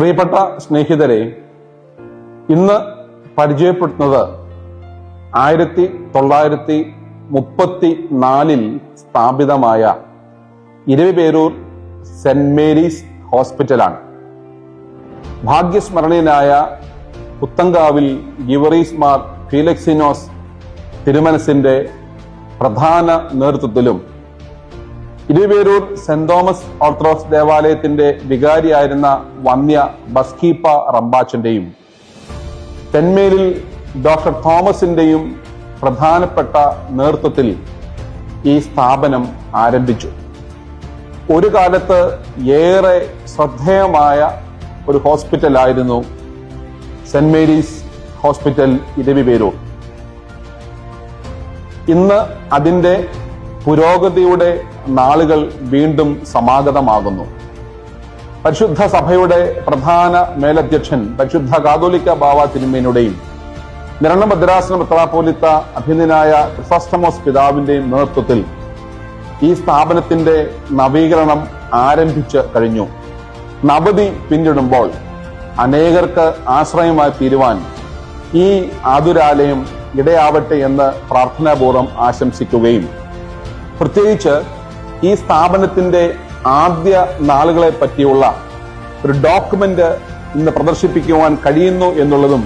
പ്രിയപ്പെട്ട സ്നേഹിതരെ, ഇന്ന് പരിചയപ്പെടുത്തുന്നത് 1934 സ്ഥാപിതമായ ഇരവിപേരൂർ സെന്റ് മേരീസ് ഹോസ്പിറ്റലാണ്. ഭാഗ്യസ്മരണീയനായ പുത്തങ്കാവിൽ ഗിവറീസ് മാർ ഫീലക്സിനോസ് തിരുമനസിന്റെ പ്രധാന നേതൃത്വത്തിലും ഇരവിപേരൂർ സെന്റ് തോമസ് ഓർത്തഡോക്സ് ദേവാലയത്തിന്റെ വികാരിയായിരുന്ന വന്യ ബസ്കീപ്പ റമ്പാച്ചന്റെയും തെന്മേലിൽ ഡോക്ടർ തോമസിന്റെയും പ്രധാനപ്പെട്ട നേതൃത്വത്തിൽ ഈ സ്ഥാപനം ആരംഭിച്ചു. ഒരു കാലത്ത് ഏറെ ശ്രദ്ധേയമായ ഒരു ഹോസ്പിറ്റലായിരുന്നു സെന്റ് മേരീസ് ഹോസ്പിറ്റൽ ഇരവിപേരൂർ. ഇന്ന് അതിന്റെ പുരോഗതിയുടെ നാളുകൾ വീണ്ടും സമാഗതമാകുന്നു. പരിശുദ്ധ സഭയുടെ പ്രധാന മേലധ്യക്ഷൻ പരിശുദ്ധ കാതോലിക്ക ബാവ തിരുമേനിയുടെയും നിരണം ഭദ്രാസന മെത്രാപ്പോലീത്ത അഭിനന്ദനായ ക്രിസോസ്റ്റമോസ് പിതാവിന്റെയും നേതൃത്വത്തിൽ ഈ സ്ഥാപനത്തിന്റെ നവീകരണം ആരംഭിച്ചു കഴിഞ്ഞു. നവതി പിന്നിടുമ്പോൾ അനേകർക്ക് ആശ്രയമായി തീരുവാൻ ഈ ആതുരാലയം ഇടയാവട്ടെ എന്ന് പ്രാർത്ഥനാപൂർവ്വം ആശംസിക്കുകയും പ്രത്യേകിച്ച് ഈ സ്ഥാപനത്തിന്റെ ആദ്യ നാളുകളെ പറ്റിയുള്ള ഒരു ഡോക്യുമെന്റ് ഇന്ന് പ്രദർശിപ്പിക്കുവാൻ കഴിയുന്നു എന്നുള്ളതും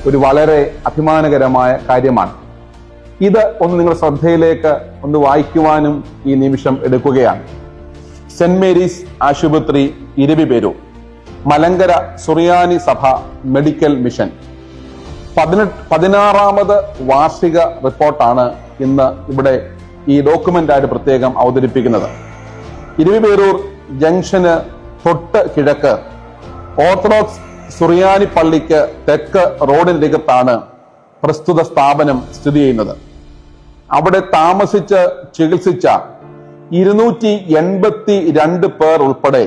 ഒരു വളരെ അഭിമാനകരമായ കാര്യമാണ്. ഇത് ഒന്ന് നിങ്ങൾ ശ്രദ്ധയിലേക്ക് ഒന്ന് വായിക്കുവാനും ഈ നിമിഷം എടുക്കുകയാണ്. സെന്റ് മേരീസ് ആശുപത്രി ഇരവിപേരൂർ, മലങ്കര സുറിയാനി സഭ മെഡിക്കൽ മിഷൻ 16ാമത് വാർഷിക റിപ്പോർട്ടാണ് ഇന്ന് ഇവിടെ ഈ ഡോക്യുമെന്റായിട്ട് പ്രത്യേകം അവതരിപ്പിക്കുന്നത്. ഇരവിപേരൂർ ജംഗ്ഷന് തൊട്ട് കിഴക്ക് ഓർത്തഡോക്സ് സുറിയാനി പള്ളിക്ക് തെക്ക് റോഡിനരികത്താണ് പ്രസ്തുത സ്ഥാപനം സ്ഥിതി ചെയ്യുന്നത്. അവിടെ താമസിച്ച് ചികിത്സിച്ച 282 പേർ ഉൾപ്പെടെ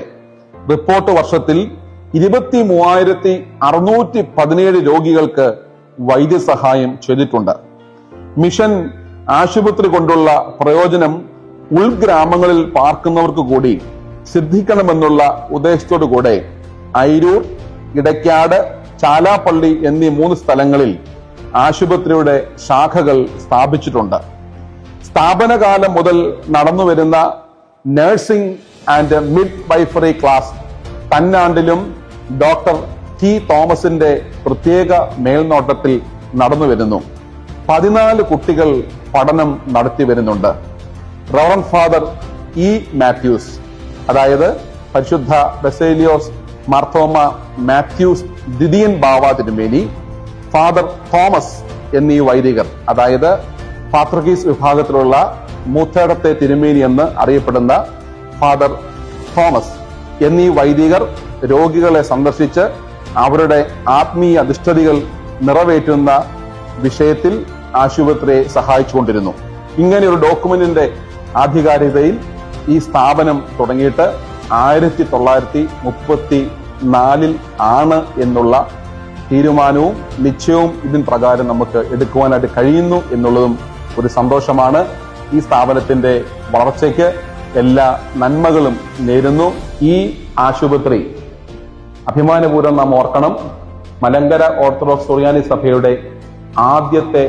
റിപ്പോർട്ട് വർഷത്തിൽ 23,617 രോഗികൾക്ക് വൈദ്യസഹായം ചെയ്തിട്ടുണ്ട്. മിഷൻ ആശുപത്രി കൊണ്ടുള്ള പ്രയോജനം ഉൾഗ്രാമങ്ങളിൽ പാർക്കുന്നവർക്ക് കൂടി സിദ്ധിക്കണമെന്നുള്ള ഉദ്ദേശത്തോടു കൂടെ അയിരൂർ, ഇടയ്ക്കാട്, ചാലാപ്പള്ളി എന്നീ 3 സ്ഥലങ്ങളിൽ ആശുപത്രിയുടെ ശാഖകൾ സ്ഥാപിച്ചിട്ടുണ്ട്. സ്ഥാപനകാലം മുതൽ നടന്നുവരുന്ന nursing and midwifery class തന്നാണ്ടിലും ഡോക്ടർ ടി തോമസിന്റെ പ്രത്യേക മേൽനോട്ടത്തിൽ നടന്നുവരുന്നു. 14 കുട്ടികൾ പഠനം നടത്തി വരുന്നുണ്ട്. റവറന്റ് ഫാദർ ഇ മാത്യൂസ്, അതായത് പരിശുദ്ധ ബസേലിയോസ് മാർത്തോമ മാത്യൂസ് ദിദിയൻ ബാവ തിരുമേനി, ഫാദർ തോമസ് എന്നീ വൈദികർ, അതായത് പാത്രികീസ് വിഭാഗത്തിലുള്ള മൂത്തേടത്തെ തിരുമേനി എന്ന് അറിയപ്പെടുന്ന ഫാദർ തോമസ് എന്നീ വൈദികർ രോഗികളെ സന്ദർശിച്ച് അവരുടെ ആത്മീയ അധിഷ്ഠിതകൾ നിറവേറ്റുന്ന വിഷയത്തിൽ ആശുപത്രിയെ സഹായിച്ചുകൊണ്ടിരുന്നു. ഇങ്ങനെ ഒരു ഡോക്യുമെന്റിന്റെ ആധികാരികതയിൽ ഈ സ്ഥാപനം തുടങ്ങിയിട്ട് 1934 ആണ് എന്നുള്ള തീരുമാനവും നിശ്ചയവും ഇതിൻ പ്രകാരം നമുക്ക് എടുക്കുവാനായിട്ട് കഴിയുന്നു എന്നുള്ളതും ഒരു സന്തോഷമാണ്. ഈ സ്ഥാപനത്തിന്റെ വളർച്ചയ്ക്ക് എല്ലാ നന്മകളും നേരുന്നു. ഈ ആശുപത്രി അഭിമാനപൂർവ്വം നാം ഓർക്കണം, മലങ്കര ഓർത്തഡോക്സ് സുറിയാനി സഭയുടെ ആദ്യത്തെ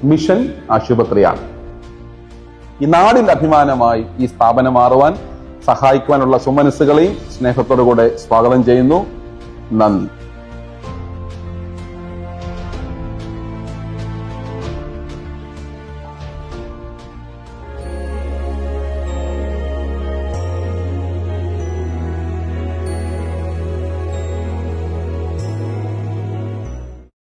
മിഷൻ ആശുപത്രിയാണ്. ഈ നാടിന്റെ അഭിമാനമായി ഈ സ്ഥാപനം മാറുവാൻ സഹായിക്കുവാനുള്ള സുമനസ്സുകളെയും സ്നേഹത്തോടുകൂടെ സ്വാഗതം ചെയ്യുന്നു. നന്ദി.